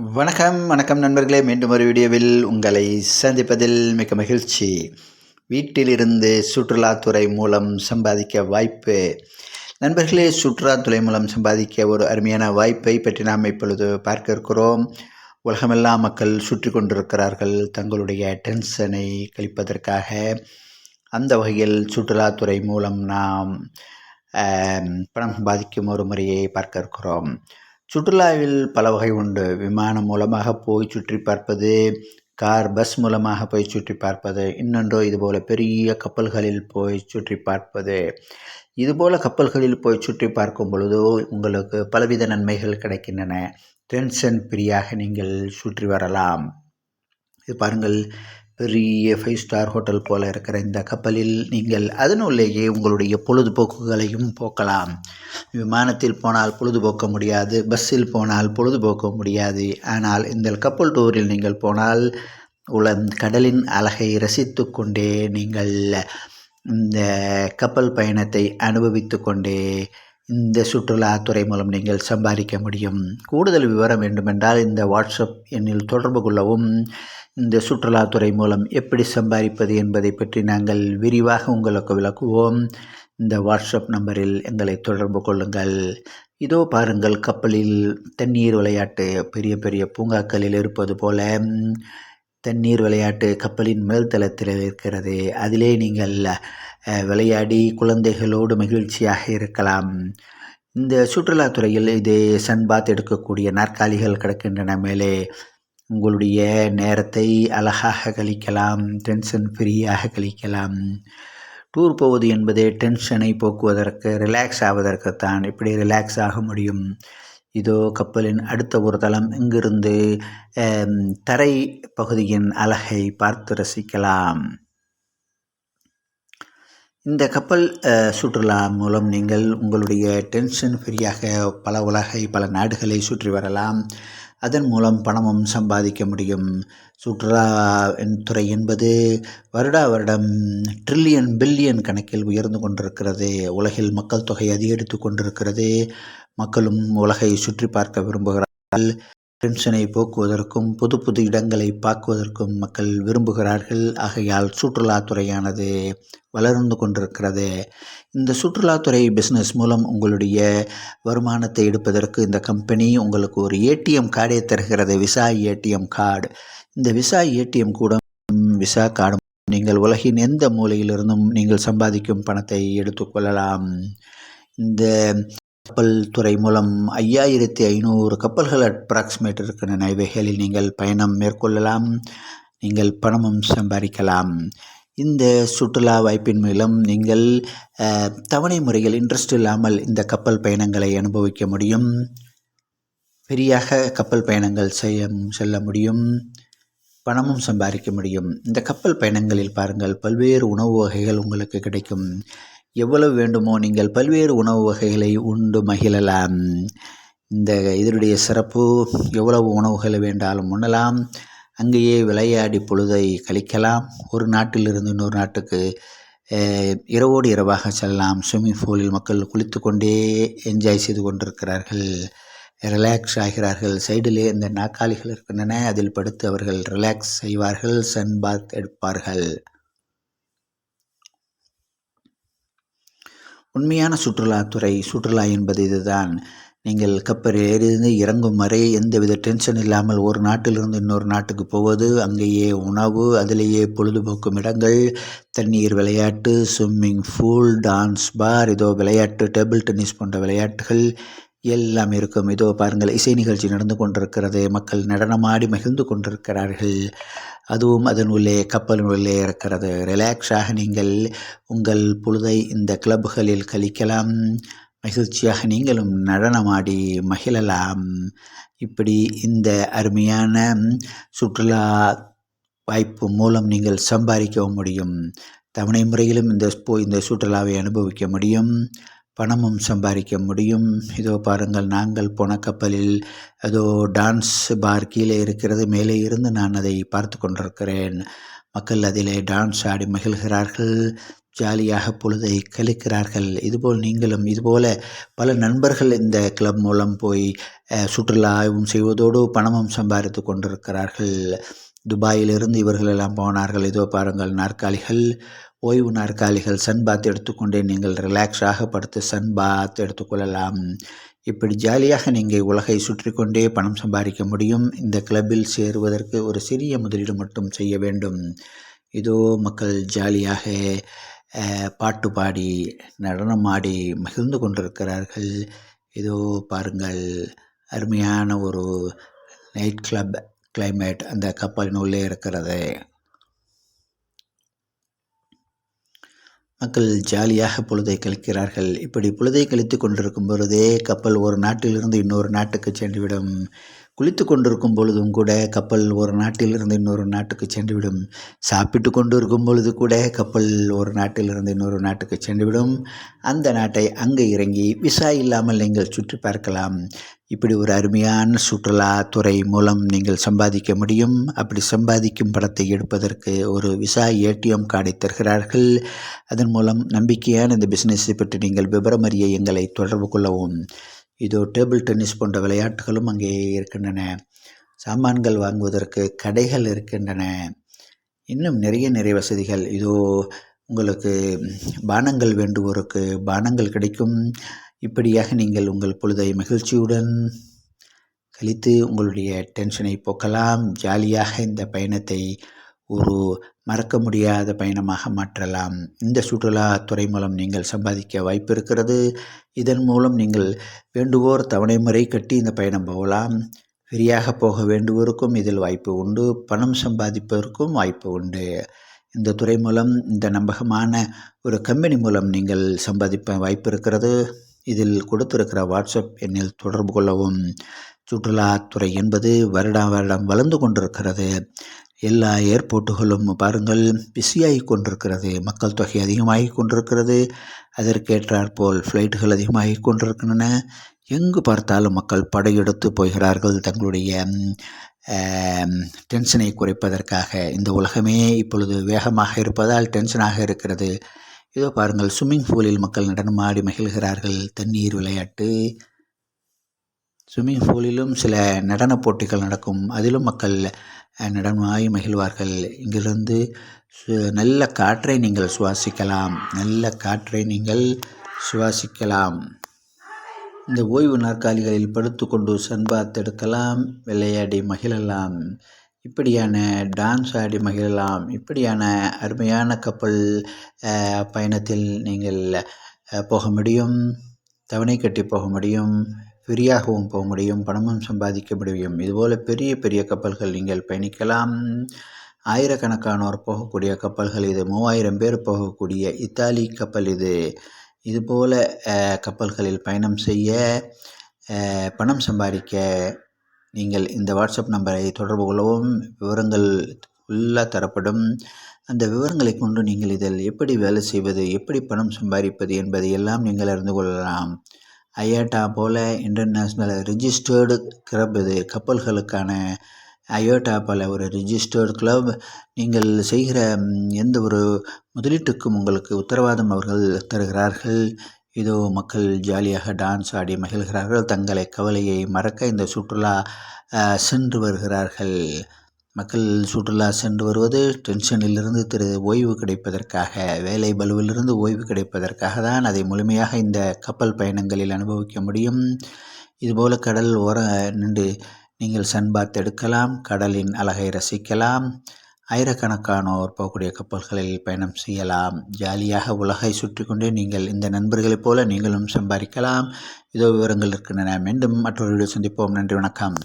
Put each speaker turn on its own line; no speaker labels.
வணக்கம், வணக்கம் நண்பர்களே. மீண்டும் ஒரு வீடியோவில் உங்களை சந்திப்பதில் மிக்க மகிழ்ச்சி. வீட்டிலிருந்து சுற்றுலாத்துறை மூலம் சம்பாதிக்க வாய்ப்பு. நண்பர்களே, சுற்றுலாத்துறை மூலம் சம்பாதிக்க ஒரு அருமையான வாய்ப்பை பற்றி நாம் இப்பொழுது பார்க்க இருக்கிறோம். உலகமெல்லாம் மக்கள் சுற்றி கொண்டிருக்கிறார்கள் தங்களுடைய டென்ஷனை கழிப்பதற்காக. அந்த வகையில் சுற்றுலாத்துறை மூலம் நாம் பணம் சம்பாதிக்கும் ஒரு முறையை பார்க்க இருக்கிறோம். சுற்றுலாவில் பல வகை உண்டு. விமானம் மூலமாக போய் சுற்றி பார்ப்பது, கார், பஸ் மூலமாக போய் சுற்றி பார்ப்பது, இன்னொன்று இதுபோல் பெரிய கப்பல்களில் போய் சுற்றி பார்ப்பது. இதுபோல் கப்பல்களில் போய் சுற்றி பார்க்கும் பொழுது உங்களுக்கு பலவித நன்மைகள் கிடைக்கின்றன. டென்ஷன் ஃப்ரீயாக நீங்கள் சுற்றி வரலாம். இது பாருங்கள், பெரிய 5 ஸ்டார் ஹோட்டல் போல் இருக்கிற இந்த கப்பலில் நீங்கள் அதனுள்ளேயே உங்களுடைய பொழுதுபோக்குகளையும் போக்கலாம். விமானத்தில் போனால் பொழுதுபோக்க முடியாது, பஸ்ஸில் போனால் பொழுதுபோக்க முடியாது. ஆனால் இந்த கப்பல் டூரில் நீங்கள் போனால் கடலின் அழகை ரசித்து கொண்டே நீங்கள் இந்த கப்பல் பயணத்தை அனுபவித்து கொண்டே இந்த சுற்றுலாத்துறை மூலம் நீங்கள் சம்பாதிக்க முடியும். கூடுதல் விவரம் வேண்டுமென்றால் இந்த வாட்ஸ்அப் எண்ணில் தொடர்பு கொள்ளவும். இந்த சுற்றுலாத்துறை மூலம் எப்படி சம்பாதிப்பது என்பதை பற்றி நாங்கள் விரிவாக உங்களுக்கு விளக்குவோம். இந்த வாட்ஸ்அப் நம்பரில் எங்களை தொடர்பு கொள்ளுங்கள். இதோ பாருங்கள், கப்பலில் தண்ணீர் விளையாட்டு பெரிய பெரிய பூங்காக்களில் இருப்பது போல தண்ணீர் விளையாட்டு கப்பலின் மேல்தளத்தில் இருக்கிறது. அதிலே நீங்கள் விளையாடி குழந்தைகளோடு மகிழ்ச்சியாக இருக்கலாம். இந்த சுற்றுலாத்துறையில் இது சன்பாத் எடுக்கக்கூடிய நாற்காலிகள் கிடக்கின்றன. மேலே உங்களுடைய நேரத்தை அழகாக கழிக்கலாம், டென்ஷன் ஃப்ரீயாக கழிக்கலாம். டூர் போவது என்பது டென்ஷனை போக்குவதற்கு, ரிலாக்ஸ் ஆவதற்குத்தான். இப்படி ரிலாக்ஸ் ஆக முடியும். இதோ கப்பலின் அடுத்த ஒரு தளம். இங்கிருந்து தரை பகுதியின் அழகை பார்த்து ரசிக்கலாம். இந்த கப்பல் சுற்றுலா மூலம் நீங்கள் உங்களுடைய டென்ஷன் ஃப்ரீயாக பல நாடுகளை சுற்றி வரலாம். அதன் மூலம் பணமும் சம்பாதிக்க முடியும். சுற்றுலா துறை என்பது வருடம் ட்ரில்லியன் பில்லியன் கணக்கில் உயர்ந்து கொண்டிருக்கிறது. உலகில் மக்கள் தொகை அதிகரித்து கொண்டிருக்கிறது. மக்களும் உலகை சுற்றி பார்க்க விரும்புகிறார்கள். டென்ஷனை போக்குவதற்கும் புது புது இடங்களை பார்க்குவதற்கும் மக்கள் விரும்புகிறார்கள். ஆகையால் சுற்றுலாத்துறையானது வளர்ந்து கொண்டிருக்கிறது. இந்த சுற்றுலாத்துறை பிஸ்னஸ் மூலம் உங்களுடைய வருமானத்தை எடுப்பதற்கு இந்த கம்பெனி உங்களுக்கு ஒரு ஏடிஎம் கார்டே தருகிறது, விசா ஏடிஎம் கார்டு. இந்த விசா ஏடிஎம் கூட விசா கார்டு நீங்கள் உலகின் எந்த மூலையிலிருந்தும் நீங்கள் சம்பாதிக்கும் பணத்தை எடுத்துக்கொள்ளலாம். இந்த கப்பல் துறை மூலம் 5500 கப்பல்கள் அப்ராக்சிமேட் இருக்கின்றன. இவைகளில் நீங்கள் பயணம் மேற்கொள்ளலாம், நீங்கள் பணமும் சம்பாதிக்கலாம். இந்த சுற்றுலா வாய்ப்பின் மூலம் நீங்கள் தவணை முறையில் இன்ட்ரெஸ்ட் இல்லாமல் இந்த கப்பல் பயணங்களை அனுபவிக்க முடியும். ஃப்ரீயாக கப்பல் பயணங்கள் செல்ல முடியும், பணமும் சம்பாதிக்க முடியும். இந்த கப்பல் பயணங்களில் பாருங்கள், பல்வேறு உணவு வகைகள் உங்களுக்கு கிடைக்கும். எவ்வளவு வேண்டுமோ நீங்கள் பல்வேறு உணவு வகைகளை உண்டு மகிழலாம். இதனுடைய சிறப்பு, எவ்வளவு உணவுகளை வேண்டாலும் உண்ணலாம். அங்கேயே விளையாடி பொழுதை கழிக்கலாம். ஒரு நாட்டிலிருந்து இன்னொரு நாட்டுக்கு இரவோடு இரவாக செல்லலாம். ஸ்விம்மிங் பூலில் மக்கள் குளித்து கொண்டே என்ஜாய் செய்து கொண்டிருக்கிறார்கள், ரிலாக்ஸ் ஆகிறார்கள். சைடிலே இந்த நாற்காலிகள் இருக்கின்றன, அதில் படுத்து அவர்கள் ரிலாக்ஸ் செய்வார்கள், சன் பாத் எடுப்பார்கள். உண்மையான சுற்றுலா என்பது இதுதான். நீங்கள் கப்பலிலிருந்து இறங்கும் வரை எந்தவித டென்ஷன் இல்லாமல் ஒரு நாட்டிலிருந்து இன்னொரு நாட்டுக்கு போவது, அங்கேயே உணவு, அதிலேயே பொழுதுபோக்கும் இடங்கள், தண்ணீர் விளையாட்டு, ஸ்விம்மிங் பூல், டான்ஸ் பார், இதோ விளையாட்டு, டேபிள் டென்னிஸ் போன்ற விளையாட்டுகள் எல்லாம் இருக்கும். இதோ பாருங்கள், இசை நிகழ்ச்சி நடந்து கொண்டிருக்கிறது. மக்கள் நடனமாடி மகிழ்ந்து கொண்டிருக்கிறார்கள். அதுவும் அதன் உள்ளே கப்பலின் உள்ளே இருக்கிறது. ரிலாக்ஸாக நீங்கள் உங்கள் பொழுதை இந்த கிளப்புகளில் கழிக்கலாம். மகிழ்ச்சியாக நீங்களும் நடனமாடி மகிழலாம். இப்படி இந்த அருமையான சுற்றுலா வாய்ப்பு மூலம் நீங்கள் சம்பாதிக்கவும் முடியும். தவணை முறையிலும் இந்த சுற்றுலாவை அனுபவிக்க முடியும், பணமும் சம்பாதிக்க முடியும். இதோ பாருங்கள், நாங்கள் போன கப்பலில் அதோ டான்ஸ் பார் கீழே இருக்கிறது. மேலே இருந்து நான் அதை பார்த்து கொண்டிருக்கிறேன். மக்கள் அதிலே டான்ஸ் ஆடி மகிழ்கிறார்கள், ஜாலியாக பொழுதை கழிக்கிறார்கள். இதுபோல் நீங்களும் இதுபோல பல நண்பர்கள் இந்த கிளப் மூலம் போய் சுற்றுலாவும் செய்வதோடு பணமும் சம்பாதித்து கொண்டிருக்கிறார்கள். துபாயிலிருந்து இவர்கள் எல்லாம் போனார்கள். இதோ பாருங்கள், நாற்காலிகள், ஓய்வு நாற்காலிகள், சன் பாத் எடுத்துக்கொண்டே நீங்கள் ரிலாக்ஸாக படுத்து சன் பாத் எடுத்துக்கொள்ளலாம். இப்படி ஜாலியாக நீங்கள் உலகை சுற்றி கொண்டே பணம் சம்பாதிக்க முடியும். இந்த கிளப்பில் சேருவதற்கு ஒரு சிறிய முதலீடு மட்டும் செய்ய வேண்டும். இதோ மக்கள் ஜாலியாக பாட்டு பாடி நடனமாடி மகிழ்ந்து கொண்டிருக்கிறார்கள். இதோ பாருங்கள், அருமையான ஒரு நைட் கிளப் கிளைமேட் அந்த கப்பலின் உள்ளே இருக்கிறது. மக்கள் ஜாலியாக பொழுதை கழிக்கிறார்கள். இப்படி பொழுதை கழித்து கொண்டிருக்கும் பொழுதே கப்பல் ஒரு நாட்டிலிருந்து இன்னொரு நாட்டுக்கு சென்றுவிடும். குளித்து கொண்டிருக்கும் பொழுதும் கூட கப்பல் ஒரு நாட்டிலிருந்து இன்னொரு நாட்டுக்கு சென்றுவிடும். சாப்பிட்டு கொண்டு இருக்கும் பொழுது கூட கப்பல் ஒரு நாட்டிலிருந்து இன்னொரு நாட்டுக்கு சென்றுவிடும். அந்த நாட்டை அங்கே இறங்கி விசா இல்லாமல் நீங்கள் சுற்றி பார்க்கலாம். இப்படி ஒரு அருமையான சுற்றுலாத்துறை மூலம் நீங்கள் சம்பாதிக்க முடியும். அப்படி சம்பாதிக்கும் படத்தை எடுப்பதற்கு ஒரு விசா ஏடிஎம் கார்டை தருகிறார்கள். அதன் மூலம் நம்பிக்கையான இந்த பிஸ்னஸை பற்றி நீங்கள் விவரம் அறிய எங்களை தொடர்பு கொள்ளவும். இதோ டேபிள் டென்னிஸ் போன்ற விளையாட்டுகளும் அங்கே இருக்கின்றன. சாமான்கள் வாங்குவதற்கு கடைகள் இருக்கின்றன. இன்னும் நிறைய வசதிகள். இதோ உங்களுக்கு பானங்கள் வேண்டுவோருக்கு பானங்கள் கிடைக்கும். இப்படியாக நீங்கள் உங்கள் பொழுதை மகிழ்ச்சியுடன் கழித்து உங்களுடைய டென்ஷனை போக்கலாம். ஜாலியாக இந்த பயணத்தை ஒரு மறக்க முடியாத பயணமாக மாற்றலாம். இந்த சுற்றுலாத்துறை மூலம் நீங்கள் சம்பாதிக்க வாய்ப்பு இருக்கிறது. இதன் மூலம் நீங்கள் வேண்டுவோர் தவணை முறை கட்டி இந்த பயணம் போகலாம். ஃப்ரீயாக போக வேண்டுவோருக்கும் இதில் வாய்ப்பு உண்டு. பணம் சம்பாதிப்பதற்கும் வாய்ப்பு உண்டு. இந்த துறை மூலம், இந்த நம்பகமான ஒரு கம்பெனி மூலம் நீங்கள் சம்பாதிப்ப வாய்ப்பு இருக்கிறது. இதில் கொடுத்திருக்கிற வாட்ஸ்அப் எண்ணில் தொடர்பு கொள்ளவும். சுற்றுலாத்துறை என்பது வருடம் வளர்ந்து கொண்டிருக்கிறது. எல்லா ஏர்போர்ட்டுகளும் பாருங்கள் பிஸியாகி கொண்டிருக்கிறது. மக்கள் தொகை அதிகமாகி கொண்டிருக்கிறது. அதற்கேற்றாற்போல் ஃப்ளைட்டுகள் அதிகமாகி கொண்டிருக்கின்றன. எங்கு பார்த்தாலும் மக்கள் படையெடுத்து போகிறார்கள் தங்களுடைய டென்ஷனை குறைப்பதற்காக. இந்த உலகமே இப்பொழுது வேகமாக இருப்பதால் டென்ஷனாக இருக்கிறது. இதோ பாருங்கள், ஸ்விம்மிங் பூலில் மக்கள் நடனமாடி மகிழ்கிறார்கள். தண்ணீர் விளையாட்டு. ஸ்விம்மிங் பூலிலும் சில நடன போட்டிகள் நடக்கும். அதிலும் மக்கள் நடனமாகி மகிழ்வார்கள். இங்கிருந்து நல்ல காற்றை நீங்கள் சுவாசிக்கலாம். இந்த ஓய்வு நாற்காலிகளில் படுத்துக்கொண்டு சன்பாத் எடுக்கலாம், விளையாடி மகிழலாம். இப்படியான டான்ஸ் ஆடி மகிழலாம். இப்படியான அருமையான கப்பல் பயணத்தில் நீங்கள் போக முடியும். தவணை கட்டி போக முடியும். ஃப்ரீயாகவும் போக முடியும். பணமும் சம்பாதிக்க முடியும். இதுபோல் பெரிய கப்பல்கள் நீங்கள் பயணிக்கலாம். ஆயிரக்கணக்கானோர் போகக்கூடிய கப்பல்கள் இது. 3000 பேர் போகக்கூடிய இத்தாலி கப்பல் இது. இதுபோல் கப்பல்களில் பயணம் செய்ய, பணம் சம்பாதிக்க நீங்கள் இந்த வாட்ஸ்அப் நம்பரை தொடர்பு கொள்ளவும். விவரங்கள் ஃபுல்லாக தரப்படும். அந்த விவரங்களை கொண்டு நீங்கள் இதில் எப்படி வேலை செய்வது, எப்படி பணம் சம்பாதிப்பது என்பதை எல்லாம் நீங்கள் அறிந்து கொள்ளலாம். அயோட்டா போல இன்டர்நேஷ்னல் ரிஜிஸ்டர்டு கிளப் இது. கப்பல்களுக்கான அயோட்டா போல ஒரு ரிஜிஸ்டர்டு கிளப். நீங்கள் செய்கிற எந்த ஒரு முதலீட்டுக்கும் உங்களுக்கு உத்தரவாதம் அவர்கள் தருகிறார்கள். இதோ மக்கள் ஜாலியாக டான்ஸ் ஆடி மகிழ்கிறார்கள். தங்களை கவலையை மறக்க இந்த சுற்றுலா சென்று வருகிறார்கள். மக்கள் சுற்றுலா சென்று வருவது டென்ஷனிலிருந்து ஓய்வு கிடைப்பதற்காக, வேலை பளுவிலிருந்து ஓய்வு கிடைப்பதற்காக தான். அதை முழுமையாக இந்த கப்பல் பயணங்களில் அனுபவிக்க முடியும். இதுபோல் கடல் நின்று நீங்கள் சன்பாத் எடுக்கலாம். கடலின் அழகை ரசிக்கலாம். ஆயிரக்கணக்கானோர் போகக்கூடிய கப்பல்களில் பயணம் செய்யலாம். ஜாலியாக உலகை சுற்றி கொண்டே நீங்கள் இந்த நண்பர்களைப் போல நீங்களும் சம்பாதிக்கலாம். இதோ விவரங்கள் இருக்கின்றன. மீண்டும் மற்றொரு வீடியோ சந்திப்போம். நன்றி, வணக்கம்.